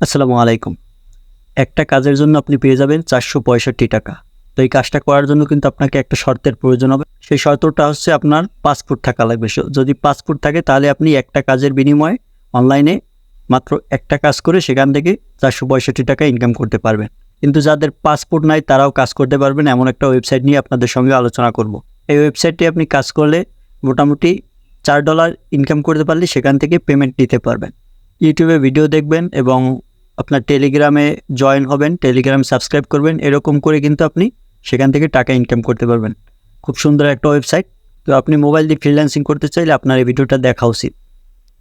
আসসালামু আলাইকুম। একটা কাজের জন্য আপনি পেয়ে যাবেন ৪৬৫ টাকা। তো এই কাজটা করার জন্য কিন্তু আপনাকে একটা শর্তের প্রয়োজন হবে। সেই শর্তটা হচ্ছে আপনার পাসপোর্ট থাকা লাগবে। যদি পাসপোর্ট থাকে তাহলে আপনি একটা কাজের বিনিময়ে অনলাইনে মাত্র একটা কাজ করে সেখান থেকে ৪৬৫ টাকা ইনকাম করতে পারবেন। কিন্তু যাদের পাসপোর্ট নাই তারাও কাজ করতে পারবেন এমন একটা ওয়েবসাইট নিয়ে আপনাদের সঙ্গে আলোচনা করব। এই ওয়েবসাইটটি আপনি কাজ করলে মোটামুটি $৪ ইনকাম করতে পারলে সেখান থেকে পেমেন্ট নিতে পারবেন। ইউটিউবে ভিডিও দেখবেন এবং আপনার টেলিগ্রামে জয়েন হবেন, টেলিগ্রাম সাবস্ক্রাইব করবেন, এরকম করে কিন্তু আপনি সেখান থেকে টাকা ইনকাম করতে পারবেন। খুব সুন্দর একটা ওয়েবসাইট। তো আপনি মোবাইল দিয়ে ফ্রিল্যান্সিং করতে চাইলে আপনার এই ভিডিওটা দেখা উচিত।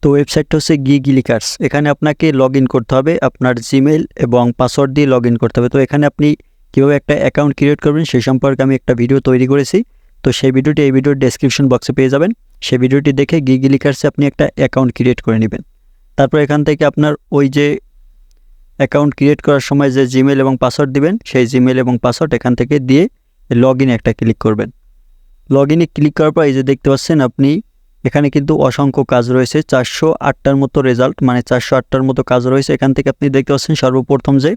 তো ওয়েবসাইটটা হচ্ছে গিগলিকার্স। এখানে আপনাকে লগ ইন করতে হবে, আপনার জিমেল এবং পাসওয়ার্ড দিয়ে লগ ইন করতে হবে। তো এখানে আপনি কীভাবে একটা অ্যাকাউন্ট ক্রিয়েট করবেন সেই সম্পর্কে আমি একটা ভিডিও তৈরি করেছি। তো সেই ভিডিওটি এই ভিডিওর ডেসক্রিপশন বক্সে পেয়ে যাবেন। সেই ভিডিওটি দেখে গিগলিকার্সে আপনি একটা অ্যাকাউন্ট ক্রিয়েট করে নেবেন। তারপর এখান থেকে আপনার ওই যে অ্যাকাউন্ট ক্রিয়েট করার সময় যে জিমেল এবং পাসওয়ার্ড দিবেন সেই জিমেল এবং পাসওয়ার্ড এখান থেকে দিয়ে লগ ইনে একটা ক্লিক করবেন। লগ ইনে ক্লিক করার পর এই যে দেখতে পাচ্ছেন আপনি এখানে কিন্তু অসংখ্য কাজ রয়েছে, 408টার মতো রেজাল্ট, মানে 408টার মতো কাজ রয়েছে। এখান থেকে আপনি দেখতে পাচ্ছেন সর্বপ্রথম যে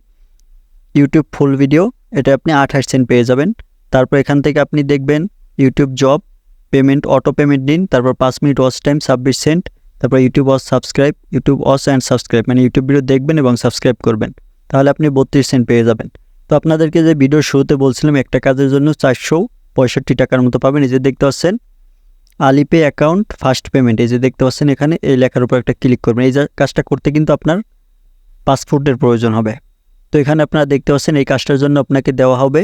ইউটিউব ফুল ভিডিও, এটা আপনি 28 সেন্ট পেয়ে যাবেন। তারপর এখান থেকে আপনি দেখবেন YouTube job payment, auto payment দিন, তারপর 5 মিনিট ওয়াচ টাইম 26 সেন্ট, তারপর YouTube watch subscribe, YouTube watch and subscribe, মানে ইউটিউব ভিডিও দেখবেন এবং সাবস্ক্রাইব করবেন, তাহলে আপনি 32 সেন্ট পেয়ে যাবেন। তো আপনাদেরকে যে ভিডিওর শুরুতে বলছিলাম একটা কাজের জন্য 465 টাকার মতো পাবেন। এই যে দেখতে পাচ্ছেন আলিপে অ্যাকাউন্ট ফার্স্ট পেমেন্ট, এই যে দেখতে পাচ্ছেন এখানে এই লেখার উপর একটা ক্লিক করবেন। এই কাজটা করতে কিন্তু আপনার পাসপোর্টের প্রয়োজন হবে। তো এখানে আপনারা দেখতে পাচ্ছেন এই কাজটার জন্য আপনাকে দেওয়া হবে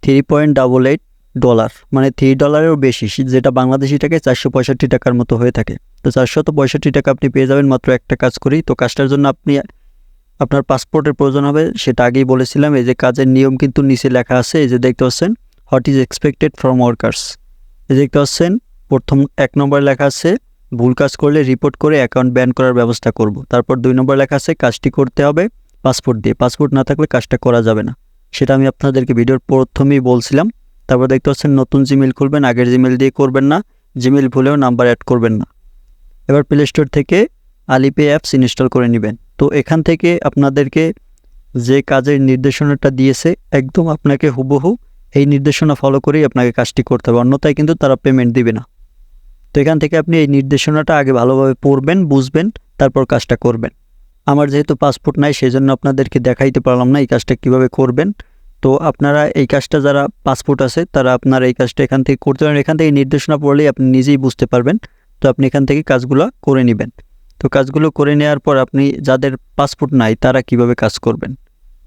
$3.88, মানে $3 বেশি, যেটা বাংলাদেশি টাকায় 465 টাকার মতো হয়ে থাকে। তো 465 টাকা আপনি পেয়ে যাবেন মাত্র একটা কাজ করেই। তো কাজটার জন্য আপনার পাসপোর্টের প্রয়োজন হবে, সেটা আগেই বলেছিলাম। এই যে কাজের নিয়ম কিন্তু নিচে লেখা আছে, এই যে দেখতে পাচ্ছেন what is expected from workers. এই দেখতে পাচ্ছেন প্রথম 1 নম্বর লেখা আছে ভুল কাজ করলে রিপোর্ট করে অ্যাকাউন্ট ব্যান করার ব্যবস্থা করব। তারপর 2 নম্বর লেখা আছে কাজটি করতে হবে পাসপোর্ট দিয়ে, পাসপোর্ট না থাকলে কাজটা করা যাবে না, সেটা আমি আপনাদেরকে ভিডিওর প্রথমেই বলছিলাম। তারপর দেখতে পাচ্ছেন নতুন জিমেল খুলবেন, আগের জিমেল দিয়ে করবেন না, জিমেল ভুলেও নাম্বার অ্যাড করবেন না। এবার প্লে স্টোর থেকে আলিপে অ্যাপস ইনস্টল করে নেবেন। তো এখান থেকে আপনাদেরকে যে কাজের নির্দেশনাটা দিয়েছে একদম আপনাকে হুবহু এই নির্দেশনা ফলো করেই আপনাকে কাজটি করতে হবে, অন্যথায় কিন্তু তারা পেমেন্ট দিবে না। তো এখান থেকে আপনি এই নির্দেশনাটা আগে ভালোভাবে পড়বেন, বুঝবেন, তারপর কাজটা করবেন। আমার যেহেতু পাসপোর্ট নাই সেই জন্য আপনাদেরকে দেখাইতে পারলাম না এই কাজটা কিভাবে করবেন। তো আপনারা এই কাজটা যারা পাসপোর্ট আছে তারা আপনারা এই কাজটা এখান থেকে করতে পারেন। এখান থেকে নির্দেশনা পড়লেই আপনি নিজেই বুঝতে পারবেন। তো আপনি এখান থেকে কাজগুলো করে নেবেন। তো কাজগুলো করে নেওয়ার পর আপনি যাদের পাসপোর্ট নাই তারা কিভাবে কাজ করবেন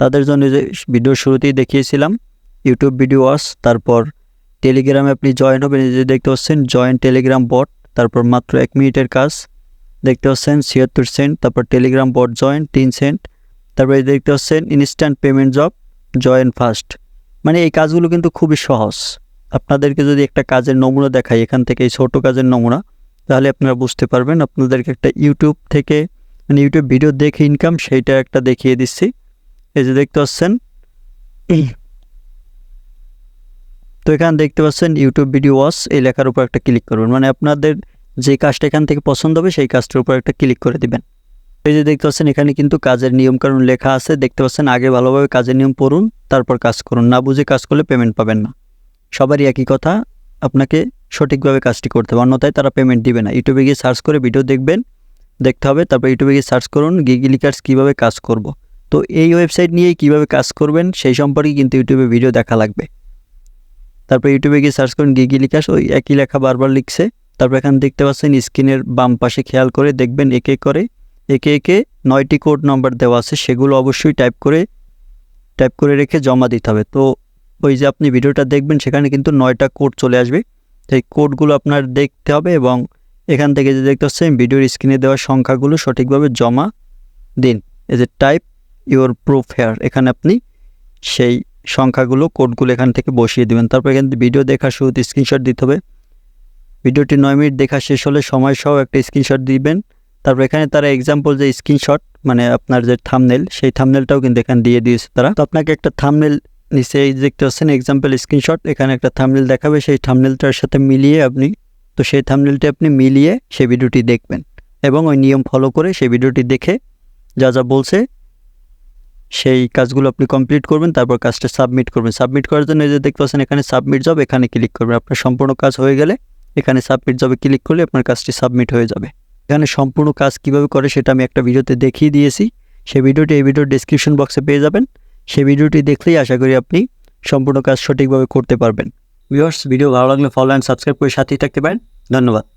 তাদের জন্য যে ভিডিও শুরুতেই দেখিয়েছিলাম ইউটিউব ভিডিও ওয়াচ, তারপর টেলিগ্রামে আপনি জয়েন হবেন। এই যে দেখতে পাচ্ছেন জয়েন টেলিগ্রাম বট, তারপর মাত্র 1 মিনিটের কাজ, দেখতে পাচ্ছেন 76 সেন্ট, তারপর টেলিগ্রাম বট জয়েন 3 সেন্ট, তারপরে দেখতে পাচ্ছেন instant payment job join first. মানে এই কাজগুলো কিন্তু খুবই সহজ। আপনাদেরকে যদি একটা কাজের নমুনা দেখাই এখান থেকে, এই ছোটো কাজের নমুনা, তাহলে আপনারা বুঝতে পারবেন। আপনাদেরকে একটা ইউটিউব থেকে মানে ইউটিউব ভিডিও দেখে ইনকাম সেইটা একটা দেখিয়ে দিচ্ছি। এই যে দেখতে পাচ্ছেন, তো এখানে দেখতে পাচ্ছেন ইউটিউব ভিডিও ওয়াচ, এই লেখার উপর একটা ক্লিক করবেন, মানে আপনাদের যে কাজটা এখান থেকে পছন্দ হবে সেই কাজটার উপর একটা ক্লিক করে দিবেন। এই যে দেখতে পাচ্ছেন এখানে কিন্তু কাজের নিয়মকানুন লেখা আছে, দেখতে পাচ্ছেন আগে ভালোভাবে কাজের নিয়ম পড়ুন তারপর কাজ করুন, না বুঝে কাজ করলে পেমেন্ট পাবেন না। সবারই একই কথা, আপনাকে সঠিকভাবে কাজটি করতে হবে, অন্যথায় তারা পেমেন্ট দিবে না। ইউটিউবে গিয়ে সার্চ করে ভিডিও দেখতে হবে, তারপর ইউটিউবে গিয়ে সার্চ করুন গিগলিকার্স কীভাবে কাজ করব। তো এই ওয়েবসাইট নিয়েই কীভাবে কাজ করবেন সেই সম্পর্কে কিন্তু ইউটিউবে ভিডিও দেখা লাগবে। তারপর ইউটিউবে গিয়ে সার্চ করুন গিগলিকার্স, ওই একই লেখা বারবার লিখছে। তারপর এখানে দেখতে পাচ্ছেন স্ক্রিনের বাম পাশে খেয়াল করে দেখবেন একে একে 9টি কোড নাম্বার দেওয়া আছে, সেগুলো অবশ্যই টাইপ করে রেখে জমা দিতে হবে। তো ওই যে আপনি ভিডিওটা দেখবেন সেখানে কিন্তু 9টা কোড চলে আসবে, সেই কোডগুলো আপনার দেখতে হবে এবং এখান থেকে যে দেখতে পাচ্ছেন ভিডিওর স্ক্রিনে দেওয়া সংখ্যাগুলো সঠিকভাবে জমা দিন। এই যে টাইপ ইউর প্রুফ হেয়ার, এখানে আপনি সেই সংখ্যাগুলো কোডগুলো এখান থেকে বসিয়ে দেবেন। তারপর এখান থেকে ভিডিও দেখার শুরুতে স্ক্রিনশট দিতে হবে। ভিডিওটি 9 মিনিট দেখা শেষ হলে সময় সহ একটা স্ক্রিনশট দিবেন। তারপর এখানে তারা এক্সাম্পল যে স্ক্রিনশট মানে আপনার যে থাম্বনেল, সেই থাম্বনেলটাও কিন্তু এখানে দিয়ে দিয়েছে তারা। তো আপনাকে একটা থাম্বনেল নিচে দেখতে পাচ্ছেন এক্সাম্পল স্ক্রিনশট, এখানে একটা থাম্বনেল দেখাবে, সেই থাম্বনেলটার সাথে মিলিয়ে সেই থাম্বনেলটি আপনি মিলিয়ে সেই ভিডিওটি দেখবেন এবং ওই নিয়ম ফলো করে সেই ভিডিওটি দেখে যা বলছে সেই কাজগুলো আপনি কমপ্লিট করবেন, তারপর কাজটা সাবমিট করবেন। সাবমিট করার জন্য এই যে দেখতে পাচ্ছেন এখানে সাবমিট জব, এখানে ক্লিক করবেন। আপনার সম্পূর্ণ কাজ হয়ে গেলে এখানে সাবমিট জবে ক্লিক করলে আপনার কাজটি সাবমিট হয়ে যাবে। এখানে সম্পূর্ণ কাজ কিভাবে করে সেটা আমি একটা ভিডিওতে দেখিয়ে দিয়েছি। সেই ভিডিওটি এই ভিডিওর ডেসক্রিপশন বক্সে পেয়ে যাবেন। সেই ভিডিওটি দেখলেই আশা করি আপনি সম্পূর্ণ কাজ সঠিকভাবে করতে পারবেন। ভিউয়ার্স, ভিডিও ভালো লাগলে ফলো অ্যান্ড সাবস্ক্রাইব করে সাথেই থাকতে পারেন। ধন্যবাদ।